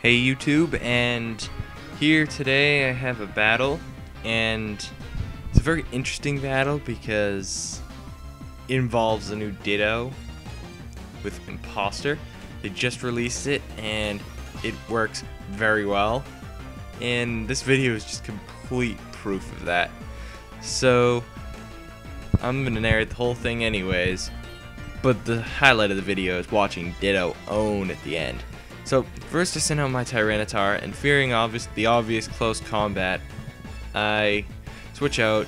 Hey YouTube, and here today I have a battle, and it's a very interesting battle because it involves a new Ditto with Imposter. They just released it and it works very well, and this video is just complete proof of that. So I'm gonna narrate the whole thing anyways, but the highlight of the video is watching Ditto own at the end. So first I sent out my Tyranitar, and fearing the obvious close combat, I switch out,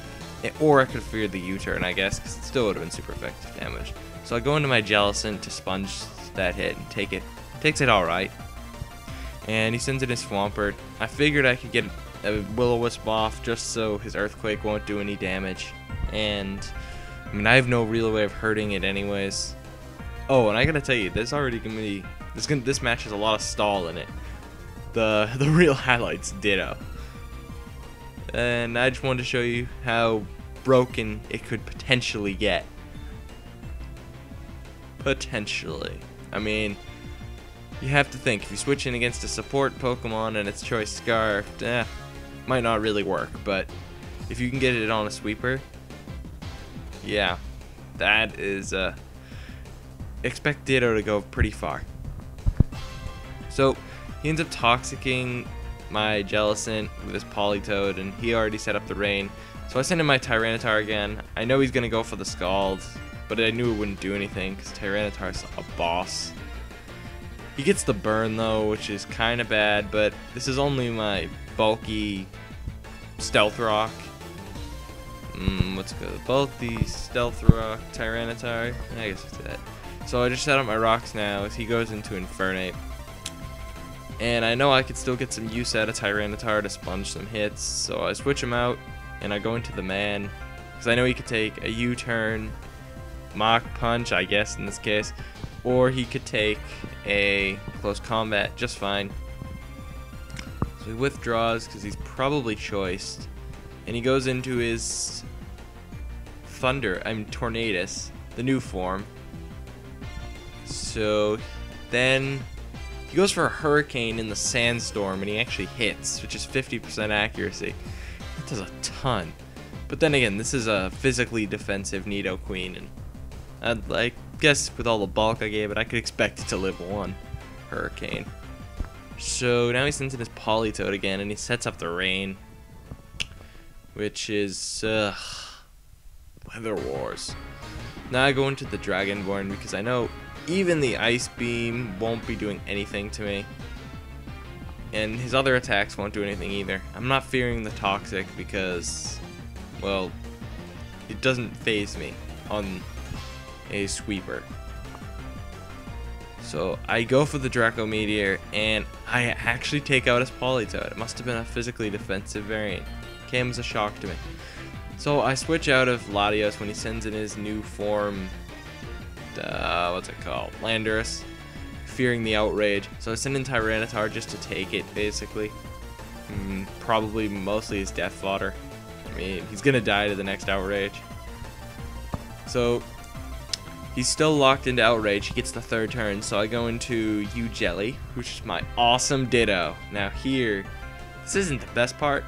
or I could have feared the U-turn, I guess, because it still would have been super effective damage. So I go into my Jellicent to sponge that hit and take it. Takes it alright. And he sends in his Swampert. I figured I could get a Will-O-Wisp off just so his Earthquake won't do any damage. And I mean, I have no real way of hurting it anyways. Oh, and I gotta tell you, there's already gonna be this match has a lot of stall in it. The real highlight's Ditto. And I just wanted to show you how broken it could potentially get. Potentially. I mean, you have to think, if you switch in against a support Pokemon and its choice Scarfed, might not really work, but if you can get it on a sweeper, yeah, that is, expect Ditto to go pretty far. So he ends up toxicking my Jellicent with his Politoed, and he already set up the rain. So I send him my Tyranitar again. I know he's gonna go for the Scald, but I knew it wouldn't do anything because Tyranitar's a boss. He gets the burn though, which is kind of bad, but this is only my bulky Stealth Rock. What's good? Bulky Stealth Rock Tyranitar. I guess it's that. So I just set up my rocks now as he goes into Infernape. And I know I could still get some use out of Tyranitar to sponge some hits, so I switch him out and I go into the man because I know he could take a U-turn, Mach Punch, I guess in this case, or he could take a close combat just fine. So he withdraws because he's probably choiced, and he goes into his Tornadus, the new form. So then he goes for a Hurricane in the Sandstorm, and he actually hits, which is 50% accuracy. That does a ton. But then again, this is a physically defensive Nidoqueen, and I guess with all the bulk I gave it, I could expect it to live one Hurricane. So now he sends in his Politoed again, and he sets up the rain, which is Weather Wars. Now I go into the Dragonborn because I know even the Ice Beam won't be doing anything to me, and his other attacks won't do anything either. I'm not fearing the Toxic because, well, it doesn't phase me on a sweeper. So I go for the Draco Meteor, and I actually take out his Politoed. It must have been a physically defensive variant. Came as a shock to me. So I switch out of Latios when he sends in his new form, what's it called? Landorus, fearing the Outrage. So I send in Tyranitar just to take it, basically. Probably mostly his death fodder. I mean, he's gonna die to the next Outrage. So he's still locked into Outrage. He gets the third turn, so I go into U-Jelly, which is my awesome Ditto. Now here, this isn't the best part,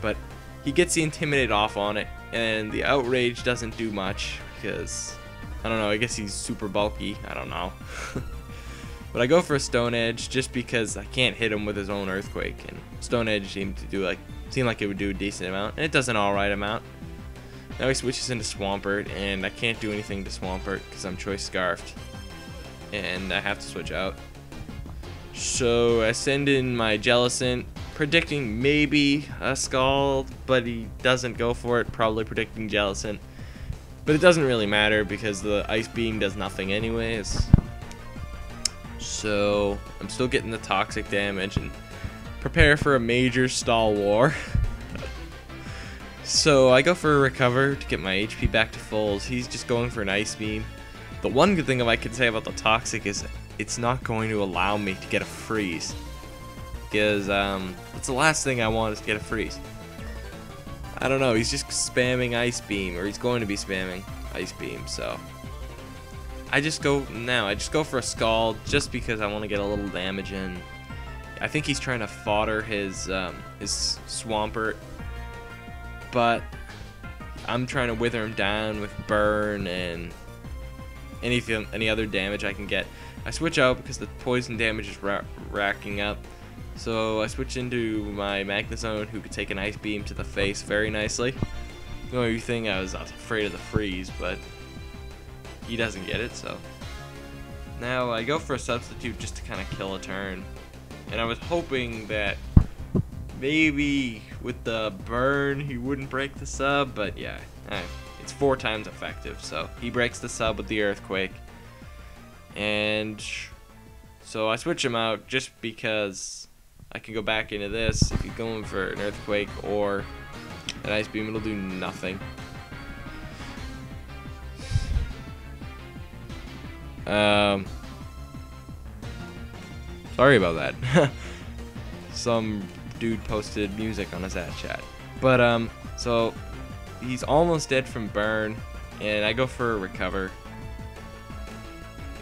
but he gets the Intimidate off on it, and the Outrage doesn't do much because, I don't know, I guess he's super bulky, I don't know. But I go for a Stone Edge just because I can't hit him with his own Earthquake, and Stone Edge seemed like it would do a decent amount, and it does an alright amount. Now he switches into Swampert, and I can't do anything to Swampert because I'm choice Scarfed, and I have to switch out. So I send in my Jellicent, predicting maybe a Scald, but he doesn't go for it, probably predicting Jellicent. But it doesn't really matter because the Ice Beam does nothing anyways. So I'm still getting the toxic damage and prepare for a major stall war. So I go for a Recover to get my HP back to fulls. He's just going for an Ice Beam. The one good thing I can say about the toxic is it's not going to allow me to get a freeze, because that's the last thing I want is to get a freeze. I don't know, he's just spamming Ice Beam, or he's going to be spamming Ice Beam, so I just go for a Scald just because I want to get a little damage in. I think he's trying to fodder his Swampert, but I'm trying to wither him down with burn and any other damage I can get. I switch out because the poison damage is racking up. So I switch into my Magnezone, who could take an Ice Beam to the face very nicely. The only thing I was afraid of the freeze, but he doesn't get it, so. Now I go for a substitute just to kind of kill a turn. And I was hoping that maybe with the burn he wouldn't break the sub, but yeah, it's 4 times effective, so he breaks the sub with the Earthquake. And so I switch him out just because I can go back into this. If he's going for an Earthquake or an Ice Beam, it'll do nothing. Sorry about that. Some dude posted music on his ad chat. But so he's almost dead from burn, and I go for a recover.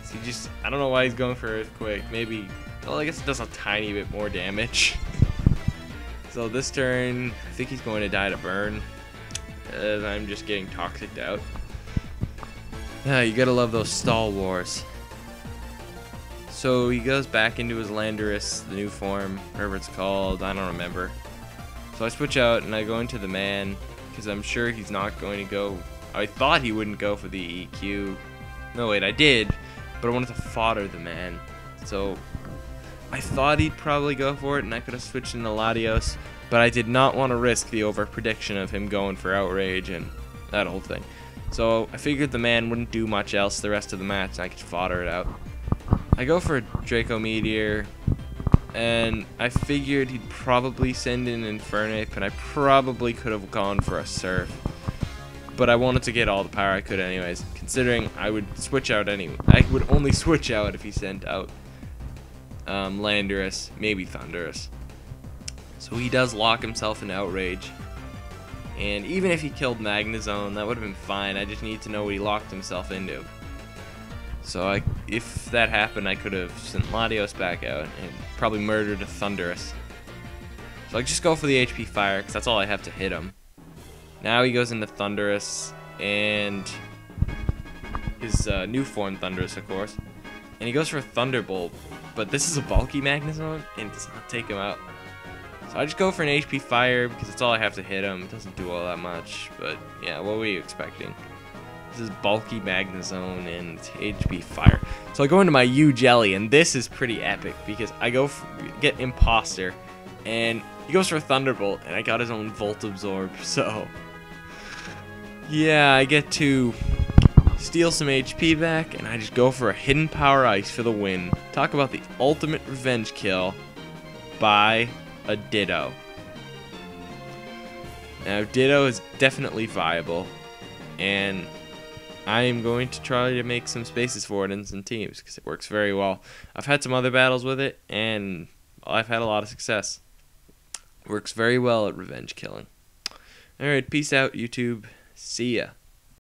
So I don't know why he's going for Earthquake. Maybe, well, I guess it does a tiny bit more damage. So this turn, I think he's going to die to burn, as I'm just getting toxiced out. You gotta love those stall wars. So he goes back into his Landorus, the new form, whatever it's called, I don't remember. So I switch out and I go into the man, because I'm sure he's not going to go. I thought he wouldn't go for the EQ. No, wait, I did, but I wanted to fodder the man. So I thought he'd probably go for it, and I could have switched into Latios, but I did not want to risk the over prediction of him going for Outrage and that whole thing. So I figured the man wouldn't do much else the rest of the match, and I could fodder it out. I go for a Draco Meteor, and I figured he'd probably send in Infernape, and I probably could have gone for a Surf. But I wanted to get all the power I could anyways, considering I would switch out anyway. I would only switch out if he sent out Landorus, maybe Thundurus. So he does lock himself in Outrage. And even if he killed Magnezone, that would have been fine. I just need to know what he locked himself into. So if that happened, I could have sent Latios back out and probably murdered a Thundurus. So I just go for the HP Fire, because that's all I have to hit him. Now he goes into Thundurus, and his new form Thundurus, of course. And he goes for a Thunderbolt, but this is a bulky Magnezone, and it does not take him out. So I just go for an HP Fire, because that's all I have to hit him. It doesn't do all that much, but yeah, what were you expecting? This is bulky Magnezone and HP Fire. So I go into my U Jelly, and this is pretty epic, because I get Imposter, and he goes for a Thunderbolt, and I got his own Volt Absorb, so yeah, I get to steal some HP back, and I just go for a Hidden Power Ice for the win. Talk about the ultimate revenge kill by a Ditto. Now, Ditto is definitely viable, and I am going to try to make some spaces for it in some teams, because it works very well. I've had some other battles with it, and I've had a lot of success. Works very well at revenge killing. Alright, peace out, YouTube. See ya.